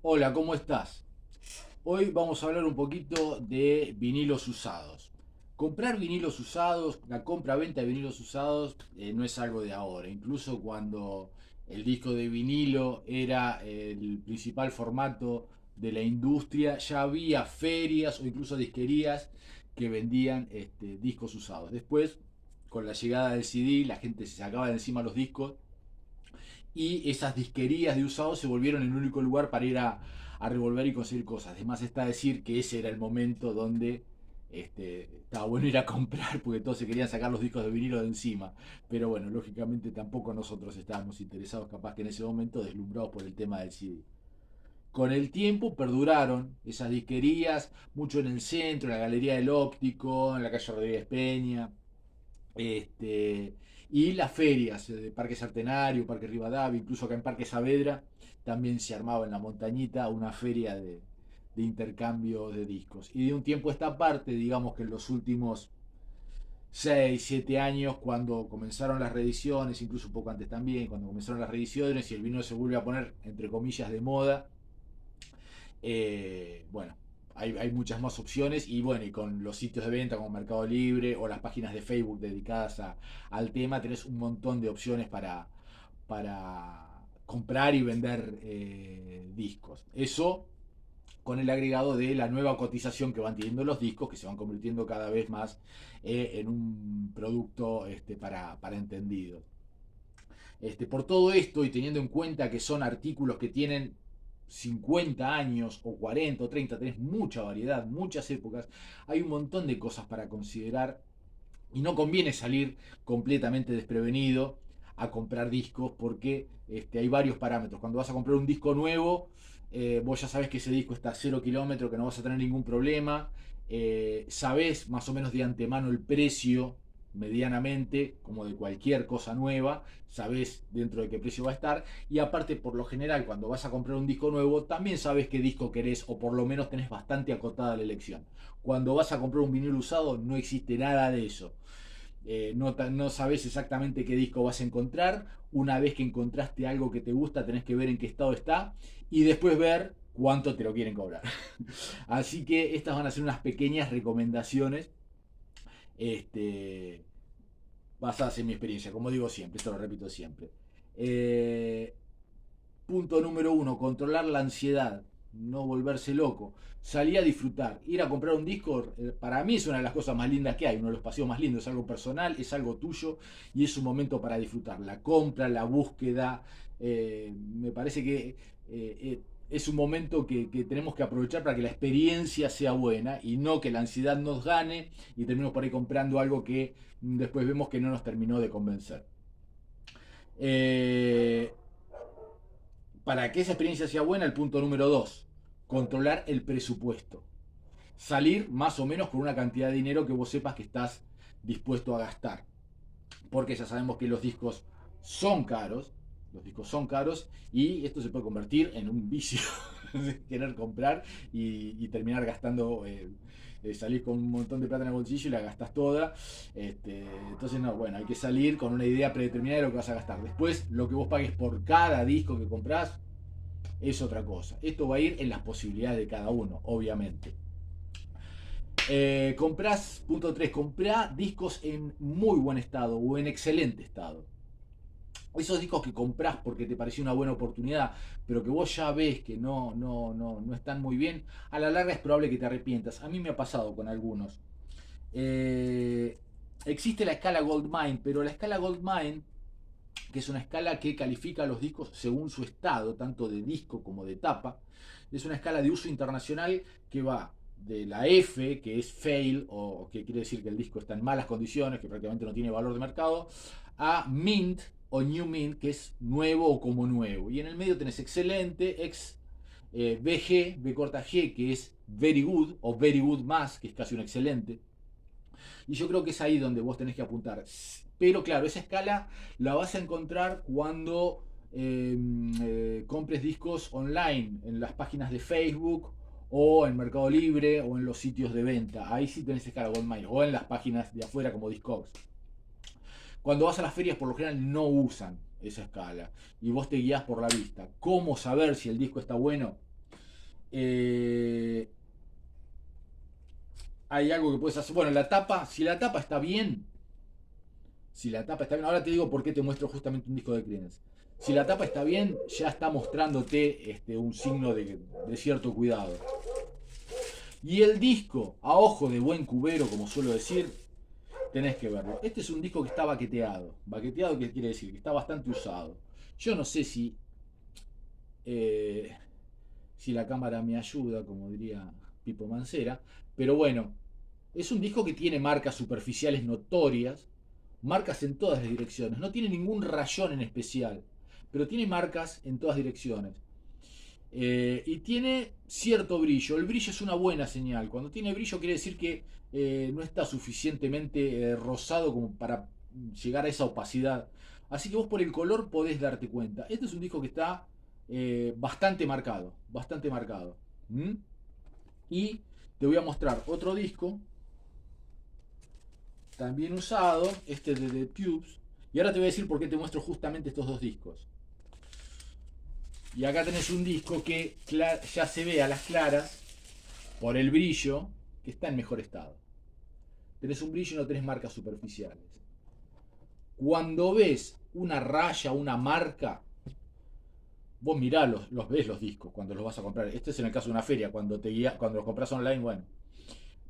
Hola, ¿cómo estás? Hoy vamos a hablar un poquito de vinilos usados. Comprar vinilos usados, la compra-venta de vinilos usados no es algo de ahora. Incluso cuando el disco de vinilo era el principal formato de la industria, ya había ferias o incluso disquerías que vendían discos usados. Después, con la llegada del CD, la gente se sacaba de encima los discos y esas disquerías de usados se volvieron el único lugar para ir a revolver y conseguir cosas. Además está decir que ese era el momento donde estaba bueno ir a comprar porque todos se querían sacar los discos de vinilo de encima. Pero bueno, lógicamente tampoco nosotros estábamos interesados capaz que en ese momento deslumbrados por el tema del CD. Con el tiempo perduraron esas disquerías, mucho en el centro, en la Galería del Óptico, en la calle Rodríguez Peña, este, y las ferias de Parque Centenario, Parque Rivadavia, incluso acá en Parque Saavedra, también se armaba en la montañita una feria de intercambio de discos. Y de un tiempo a esta parte, digamos que en los últimos 6 7 años, cuando comenzaron las reediciones, incluso un poco antes también, cuando comenzaron las reediciones y el vino se vuelve a poner, entre comillas, de moda, bueno, hay muchas más opciones y bueno, y con los sitios de venta como Mercado Libre o las páginas de Facebook dedicadas al tema, tenés un montón de opciones para comprar y vender discos. Eso con el agregado de la nueva cotización que van teniendo los discos, que se van convirtiendo cada vez más en un producto para entendidos. Por todo esto y teniendo en cuenta que son artículos que tienen 50 años o 40 o 30, tenés mucha variedad, muchas épocas, hay un montón de cosas para considerar y no conviene salir completamente desprevenido a comprar discos porque hay varios parámetros. Cuando vas a comprar un disco nuevo, vos ya sabes que ese disco está a 0 kilómetros, que no vas a tener ningún problema, sabés más o menos de antemano el precio medianamente, como de cualquier cosa nueva, sabés dentro de qué precio va a estar, y aparte por lo general cuando vas a comprar un disco nuevo, también sabes qué disco querés, o por lo menos tenés bastante acotada la elección. Cuando vas a comprar un vinilo usado no existe nada de eso. No sabes exactamente qué disco vas a encontrar. Una vez que encontraste algo que te gusta, tenés que ver en qué estado está y después ver cuánto te lo quieren cobrar. Así que estas van a ser unas pequeñas recomendaciones este, basadas en mi experiencia, como digo siempre, esto lo repito siempre. Eh, Punto número uno, controlar la ansiedad, no volverse loco. Salir a disfrutar, ir a comprar un disco, para mí es una de las cosas más lindas que hay, uno de los paseos más lindos, es algo personal, es algo tuyo y es un momento para disfrutar. La compra, la búsqueda, me parece que es un momento que tenemos que aprovechar para que la experiencia sea buena y no que la ansiedad nos gane y terminemos por ahí comprando algo que después vemos que no nos terminó de convencer. Eh, para que esa experiencia sea buena, el punto número dos, controlar el presupuesto. Salir más o menos con una cantidad de dinero que vos sepas que estás dispuesto a gastar. Porque ya sabemos que son caros, los discos son caros y esto se puede convertir en un vicio de querer comprar y terminar gastando, salís con un montón de plata en el bolsillo y la gastás toda. Entonces, no, bueno, hay que salir con una idea predeterminada de lo que vas a gastar. Después, lo que vos pagues por cada disco que comprás es otra cosa. Esto va a ir en las posibilidades de cada uno, obviamente. Comprás, punto 3, comprá discos en muy buen estado o en excelente estado. Esos discos que comprás porque te pareció una buena oportunidad, pero que vos ya ves que no están muy bien, a la larga es probable que te arrepientas. A mí me ha pasado con algunos. Eh, Existe la escala Goldmine, pero la escala Goldmine, que es una escala que califica los discos según su estado, tanto de disco como de tapa, es una escala de uso internacional que va de la F, que es fail, o que quiere decir que el disco está en malas condiciones, que prácticamente no tiene valor de mercado, a mint o new mint, que es nuevo o como nuevo. Y en el medio tenés excelente, BG, B corta G, que es very good, o very good más, que es casi un excelente. Y yo creo que es ahí donde vos tenés que apuntar. Pero claro, esa escala la vas a encontrar cuando compres discos online, en las páginas de Facebook o en Mercado Libre o en los sitios de venta. Ahí sí tenés escala Goldmine o en las páginas de afuera como Discogs. Cuando vas a las ferias por lo general no usan esa escala y vos te guías por la vista. ¿Cómo saber si el disco está bueno? Eh, hay algo que puedes hacer. Bueno, la tapa, si la tapa está bien, si la tapa está bien, ahora te digo por qué te muestro justamente un disco de Creedence. Si la tapa está bien, ya está mostrándote un signo de cierto cuidado. Y el disco, a ojo de buen cubero, como suelo decir, tenés que verlo. Este es un disco que está baqueteado. Baqueteado, ¿qué quiere decir? Que está bastante usado. Yo no sé eh, si la cámara me ayuda, como diría Pipo Mancera, pero bueno, es un disco que tiene marcas superficiales notorias, marcas en todas las direcciones. No tiene ningún rayón en especial, pero tiene marcas en todas direcciones. Y tiene cierto brillo. El brillo es una buena señal. Cuando tiene brillo quiere decir que no está suficientemente rosado como para llegar a esa opacidad. Así que vos por el color podés darte cuenta. Este es un disco que está bastante marcado. Bastante marcado. ¿Mm? Y te voy a mostrar otro disco. También usado. Este de The Tubes. Y ahora te voy a decir por qué te muestro justamente estos dos discos. Y acá tenés un disco que ya se ve a las claras, por el brillo, que está en mejor estado. Tenés un brillo y no tenés marcas superficiales. Cuando ves una raya, una marca, vos mirá, los ves los discos cuando los vas a comprar. Este es en el caso de una feria, cuando los compras online, bueno.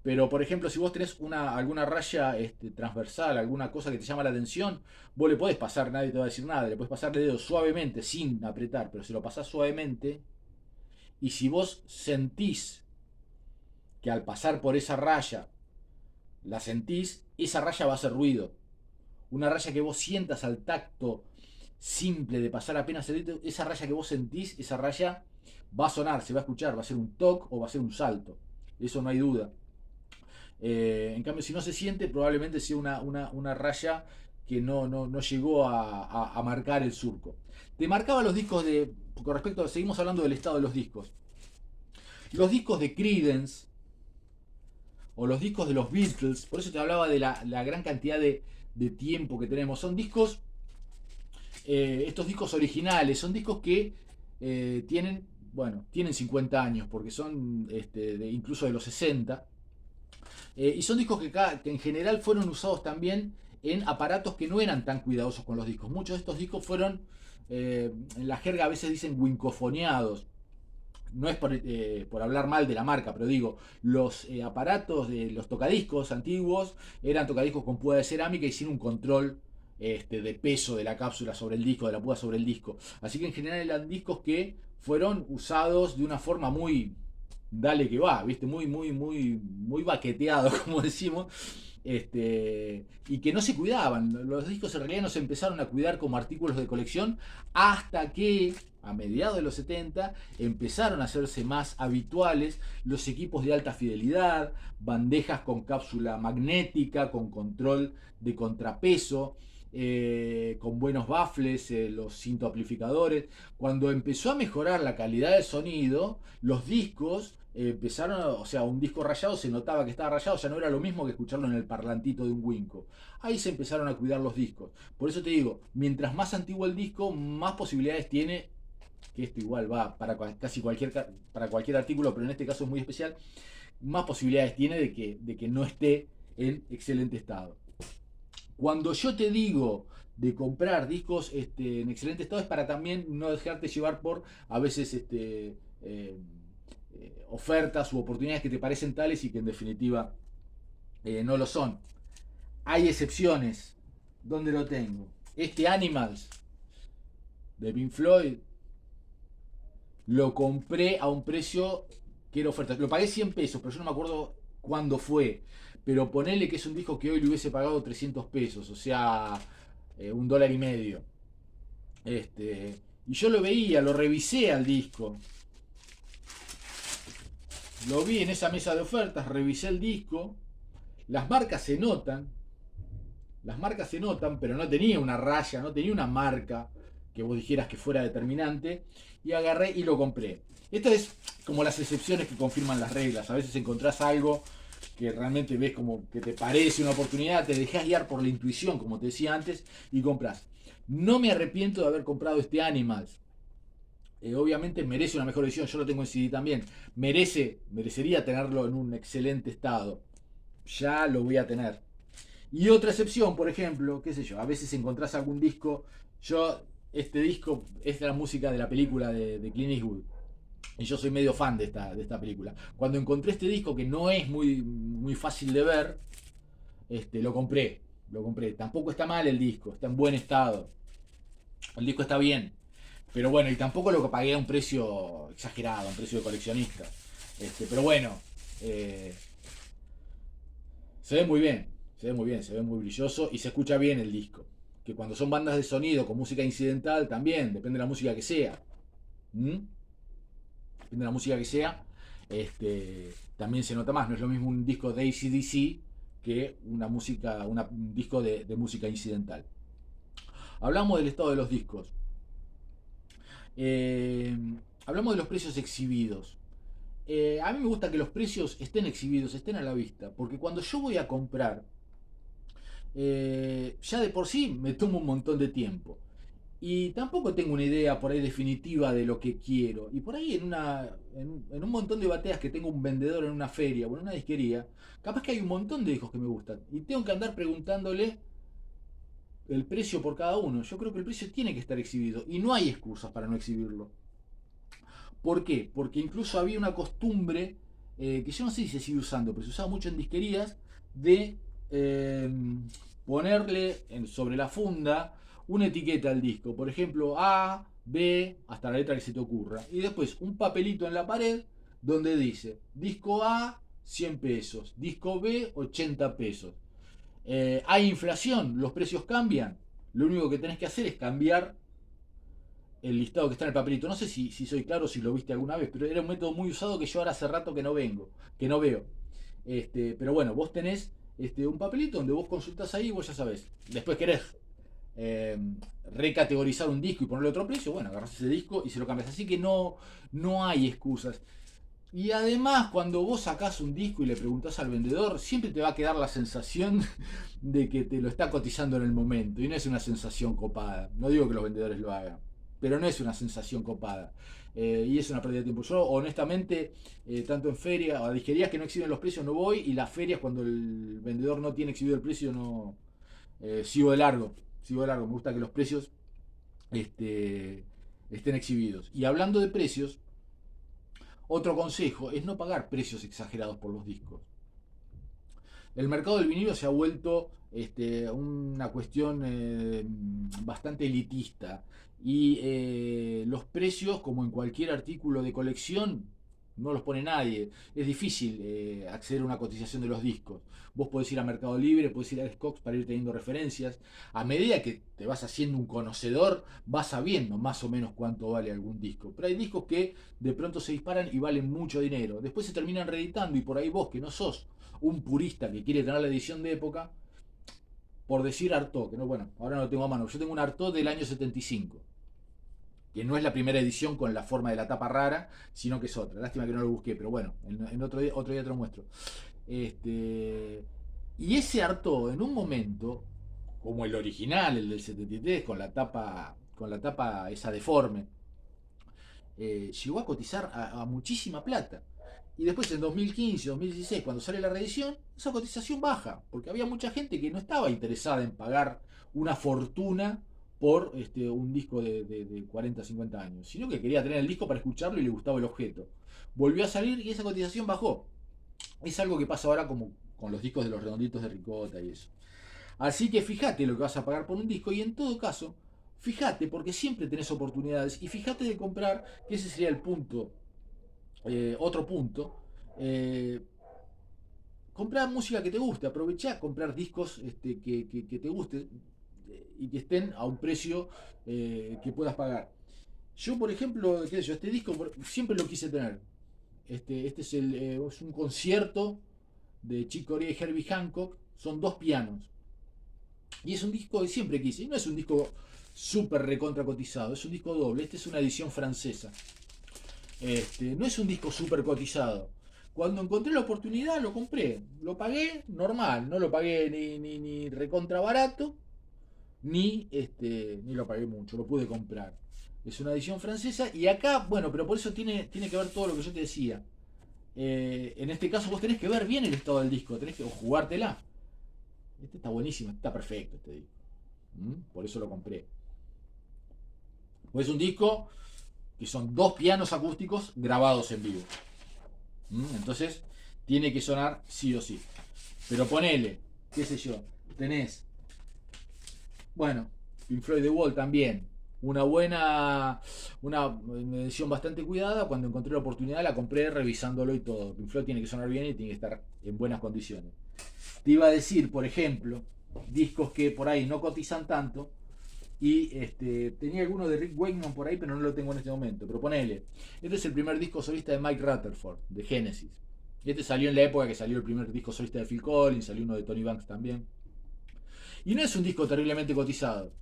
Pero, por ejemplo, si vos tenés alguna raya transversal, alguna cosa que te llama la atención, vos le podés pasar, nadie te va a decir nada, le podés pasar el dedo suavemente, sin apretar, pero si lo pasás suavemente, y si vos sentís que al pasar por esa raya, la sentís, esa raya va a hacer ruido. Una raya que vos sientas al tacto simple de pasar apenas el dedo, esa raya que vos sentís, esa raya va a sonar, se va a escuchar, va a ser un toque o va a ser un salto. Eso no hay duda. En cambio, si no se siente, probablemente sea una raya que no llegó a marcar el surco. Te marcaba los discos con respecto, seguimos hablando del estado de los discos. Los discos de Creedence, o los discos de los Beatles, por eso te hablaba de la gran cantidad de tiempo que tenemos. Son discos, estos discos originales, son discos que tienen 50 años, porque son incluso de los 60. Y son discos que en general fueron usados también en aparatos que no eran tan cuidadosos con los discos. Muchos de estos discos fueron, en la jerga a veces dicen wincofoneados. No es por hablar mal de la marca, pero digo, los aparatos de los tocadiscos antiguos eran tocadiscos con púa de cerámica y sin un control de peso de la cápsula sobre el disco, de la púa sobre el disco. Así que en general eran discos que fueron usados de una forma muy, dale que va, ¿viste? Muy baqueteado, como decimos. Y que no se cuidaban. Los discos en realidad no se empezaron a cuidar como artículos de colección hasta que a mediados de los 70 empezaron a hacerse más habituales los equipos de alta fidelidad, bandejas con cápsula magnética, con control de contrapeso, con buenos baffles, los cintoamplificadores. Cuando empezó a mejorar la calidad del sonido, los discos empezaron, o sea, un disco rayado se notaba que estaba rayado, ya no era lo mismo que escucharlo en el parlantito de un Winco. Ahí se empezaron a cuidar los discos. Por eso te digo, mientras más antiguo el disco, más posibilidades tiene, que esto igual va para casi para cualquier artículo, pero en este caso es muy especial, más posibilidades tiene de que no esté en excelente estado. Cuando yo te digo de comprar discos en excelente estado es para también no dejarte llevar por a veces ofertas u oportunidades que te parecen tales y que en definitiva no lo son. Hay excepciones. ¿Dónde lo tengo? Este Animals de Pink Floyd lo compré a un precio que era oferta. Lo pagué 100 pesos, pero yo no me acuerdo cuándo fue. Pero ponele que es un disco que hoy le hubiese pagado 300 pesos, o sea, $1.50. Y yo lo veía, lo revisé al disco. Lo vi en esa mesa de ofertas, revisé el disco. Las marcas se notan. Las marcas se notan, pero no tenía una raya, no tenía una marca que vos dijeras que fuera determinante. Y agarré y lo compré. Esto es como las excepciones que confirman las reglas. A veces encontrás algo que realmente ves como que te parece una oportunidad, te dejás guiar por la intuición, como te decía antes, y compras. No me arrepiento de haber comprado este Animals. obviamente merece una mejor edición, yo lo tengo en CD también, merecería tenerlo en un excelente estado, ya lo voy a tener. Y otra excepción, por ejemplo, qué sé yo, a veces encontrás algún disco, este disco es la música de la película de Clint Eastwood, y yo soy medio fan de esta película. Cuando encontré este disco, que no es muy fácil de ver, lo compré. Tampoco está mal el disco, está en buen estado, el disco está bien. Pero bueno, y tampoco lo que pagué a un precio exagerado, a un precio de coleccionista. Pero bueno, eh, se ve muy bien, se ve muy bien, se ve muy brilloso y se escucha bien el disco. Que cuando son bandas de sonido con música incidental también, depende de la música que sea. ¿Mm? Depende de la música que sea, también se nota más. No es lo mismo un disco de AC/DC que un disco de música incidental. Hablamos del estado de los discos. Eh, Hablamos de los precios exhibidos. A mí me gusta que los precios estén exhibidos, estén a la vista, porque cuando yo voy a comprar, ya de por sí me tomo un montón de tiempo. Y tampoco tengo una idea por ahí definitiva de lo que quiero. Y por ahí en un montón de bateas que tengo un vendedor en una feria o en una disquería, capaz que hay un montón de discos que me gustan. Y tengo que andar preguntándole el precio por cada uno. Yo creo que el precio tiene que estar exhibido. Y no hay excusas para no exhibirlo. ¿Por qué? Porque incluso había una costumbre, que yo no sé si se sigue usando, pero se usaba mucho en disquerías, de ponerle sobre la funda una etiqueta al disco. Por ejemplo, A, B, hasta la letra que se te ocurra. Y después un papelito en la pared donde dice, disco A, 100 pesos, disco B, 80 pesos. Hay inflación, los precios cambian. Lo único que tenés que hacer es cambiar el listado que está en el papelito. No sé si soy claro, si lo viste alguna vez, pero era un método muy usado que yo ahora hace rato que no veo. Pero bueno, vos tenés un papelito donde vos consultás ahí y vos ya sabés. Después querés eh, recategorizar un disco y ponerle otro precio, bueno, agarrás ese disco y se lo cambias. Así que no hay excusas. Y además, cuando vos sacás un disco y le preguntás al vendedor, siempre te va a quedar la sensación de que te lo está cotizando en el momento. Y no es una sensación copada. No digo que los vendedores lo hagan, pero no es una sensación copada. Y es una pérdida de tiempo. Yo, honestamente, tanto en ferias o a disquerías que no exhiben los precios no voy. Y las ferias, cuando el vendedor no tiene exhibido el precio, no sigo de largo. Sigo de largo. Me gusta que los precios este, estén exhibidos. Y hablando de precios, otro consejo es no pagar precios exagerados por los discos. El mercado del vinilo se ha vuelto una cuestión bastante elitista y los precios, como en cualquier artículo de colección, no los pone nadie. Es difícil acceder a una cotización de los discos. Vos podés ir a Mercado Libre, podés ir a Discogs para ir teniendo referencias. A medida que te vas haciendo un conocedor, vas sabiendo más o menos cuánto vale algún disco. Pero hay discos que de pronto se disparan y valen mucho dinero. Después se terminan reeditando y por ahí vos, que no sos un purista que quiere tener la edición de época, por decir Artaud, que no, bueno, ahora no lo tengo a mano, yo tengo un Artaud del año 75, que no es la primera edición con la forma de la tapa rara, sino que es otra. Lástima que no lo busqué, pero bueno, en otro día te lo muestro. Y ese Artaud, en un momento, como el original, el del 73, con la tapa esa deforme, llegó a cotizar a muchísima plata. Y después en 2015, 2016, cuando sale la reedición, esa cotización baja, porque había mucha gente que no estaba interesada en pagar una fortuna por un disco de 40, 50 años, sino que quería tener el disco para escucharlo y le gustaba el objeto. Volvió a salir y esa cotización bajó. Es algo que pasa ahora como con los discos de los redonditos de ricota y eso. Así que fíjate lo que vas a pagar por un disco y en todo caso, fíjate porque siempre tenés oportunidades y fíjate de comprar, que ese sería el punto, otro punto. eh, Comprar música que te guste, aprovechá comprar discos que te gusten y que estén a un precio que puedas pagar. Yo, por ejemplo, qué sé yo, este disco siempre lo quise tener. Este es un concierto de Chick Corea y Herbie Hancock. Son dos pianos. Y es un disco que siempre quise. Y no es un disco súper recontra cotizado. Es un disco doble. Este es una edición francesa. No es un disco súper cotizado. Cuando encontré la oportunidad lo compré. Lo pagué normal. No lo pagué ni recontra barato. Ni lo pagué mucho. Lo pude comprar. Es una edición francesa. Y acá, bueno, pero por eso tiene que ver todo lo que yo te decía. En este caso vos tenés que ver bien el estado del disco, tenés que jugártela. Este está buenísimo, está perfecto este disco. Por eso lo compré. Pues es un disco que son 2 pianos acústicos grabados en vivo. Entonces, tiene que sonar sí o sí. Pero ponele, qué sé yo, tenés, bueno, Pink Floyd The Wall también. Una edición bastante cuidada. Cuando encontré la oportunidad la compré revisándolo y todo. Pink Floyd tiene que sonar bien y tiene que estar en buenas condiciones. Te iba a decir, por ejemplo, discos que por ahí no cotizan tanto. Y tenía alguno de Rick Wakeman por ahí, pero no lo tengo en este momento. Pero ponele, este es el primer disco solista de Mike Rutherford, de Genesis. Este salió en la época que salió el primer disco solista de Phil Collins, salió uno de Tony Banks también. Y no es un disco terriblemente cotizado.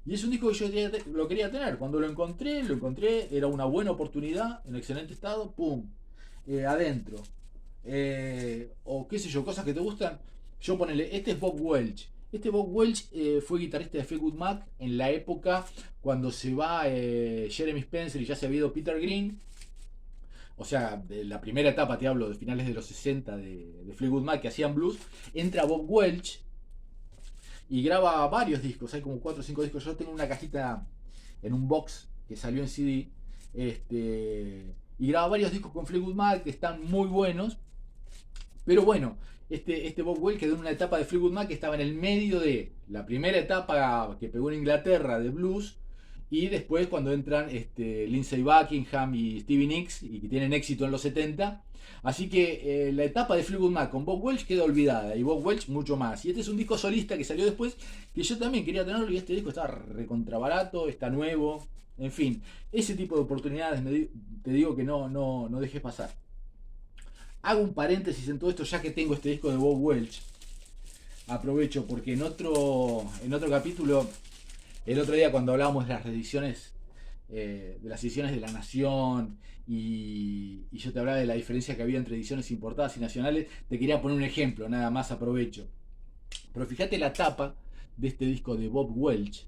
Y es un disco que yo lo quería tener. Cuando lo encontré, era una buena oportunidad, en excelente estado, pum, adentro. O qué sé yo, cosas que te gustan. Yo ponele, este es Bob Welch. Este Bob Welch fue guitarrista de Fleetwood Mac en la época cuando se va Jeremy Spencer y ya se había ido Peter Green. O sea, de la primera etapa, te hablo de finales de los 60 de Fleetwood Mac, que hacían blues. Entra Bob Welch y graba varios discos. Hay como 4 o 5 discos. Yo tengo una cajita en un box que salió en CD. Y graba varios discos con Fleetwood Mac que están muy buenos. Pero bueno, este Bob Welch quedó en una etapa de Fleetwood Mac que estaba en el medio de la primera etapa que pegó en Inglaterra de blues, y después cuando entran Lindsey Buckingham y Stevie Nicks y que tienen éxito en los 70. Así que la etapa de Fleetwood Mac con Bob Welch queda olvidada, y Bob Welch mucho más. Y este es un disco solista que salió después, que yo también quería tenerlo, y este disco está recontrabarato, está nuevo. En fin, ese tipo de oportunidades te digo que no dejes pasar. Hago un paréntesis en todo esto, ya que tengo este disco de Bob Welch. Aprovecho porque en otro capítulo, el otro día cuando hablábamos de las ediciones de La Nación, y yo te hablaba de la diferencia que había entre ediciones importadas y nacionales, te quería poner un ejemplo, nada más aprovecho. Pero fíjate la tapa de este disco de Bob Welch,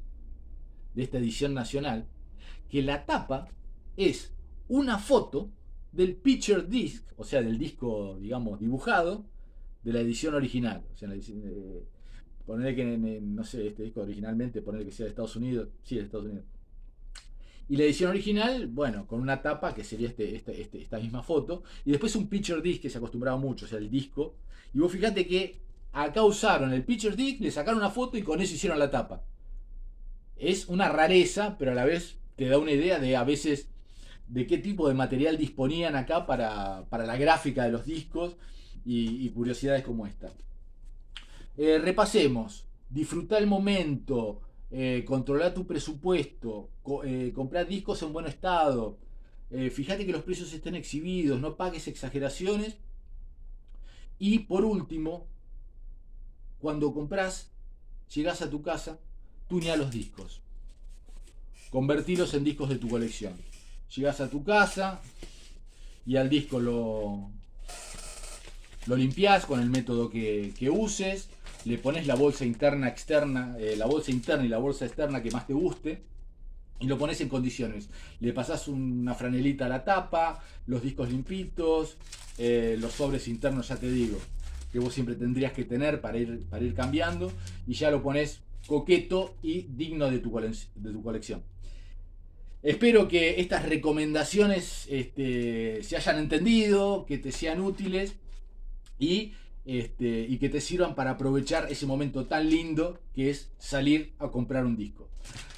de esta edición nacional, que la tapa es una foto del picture disc, o sea, del disco, digamos, dibujado, de la edición original. O sea, ponerle que, no sé, este disco originalmente, ponerle que sea de Estados Unidos, sí, de Estados Unidos. Y la edición original, bueno, con una tapa que sería esta misma foto, y después un picture disc que se acostumbraba mucho, o sea, el disco. Y vos fíjate que acá usaron el picture disc, le sacaron una foto y con eso hicieron la tapa. Es una rareza, pero a la vez te da una idea de a veces de qué tipo de material disponían acá para la gráfica de los discos, y curiosidades como esta. Repasemos. Disfruta el momento, controlar tu presupuesto, comprar discos en buen estado, fíjate que los precios estén exhibidos, no pagues exageraciones. Y por último, cuando compras, llegás a tu casa, tuñá los discos, convertilos en discos de tu colección. Llegás a tu casa y al disco lo limpiás con el método que uses, le pones la bolsa interna, externa, la bolsa interna y la bolsa externa que más te guste, y lo pones en condiciones. Le pasás una franelita a la tapa, los discos limpitos, los sobres internos, ya te digo, que vos siempre tendrías que tener para ir cambiando, y ya lo pones coqueto y digno de tu colección. Espero que estas recomendaciones se hayan entendido, que te sean útiles, y que te sirvan para aprovechar ese momento tan lindo que es salir a comprar un disco.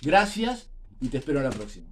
Gracias y te espero en la próxima.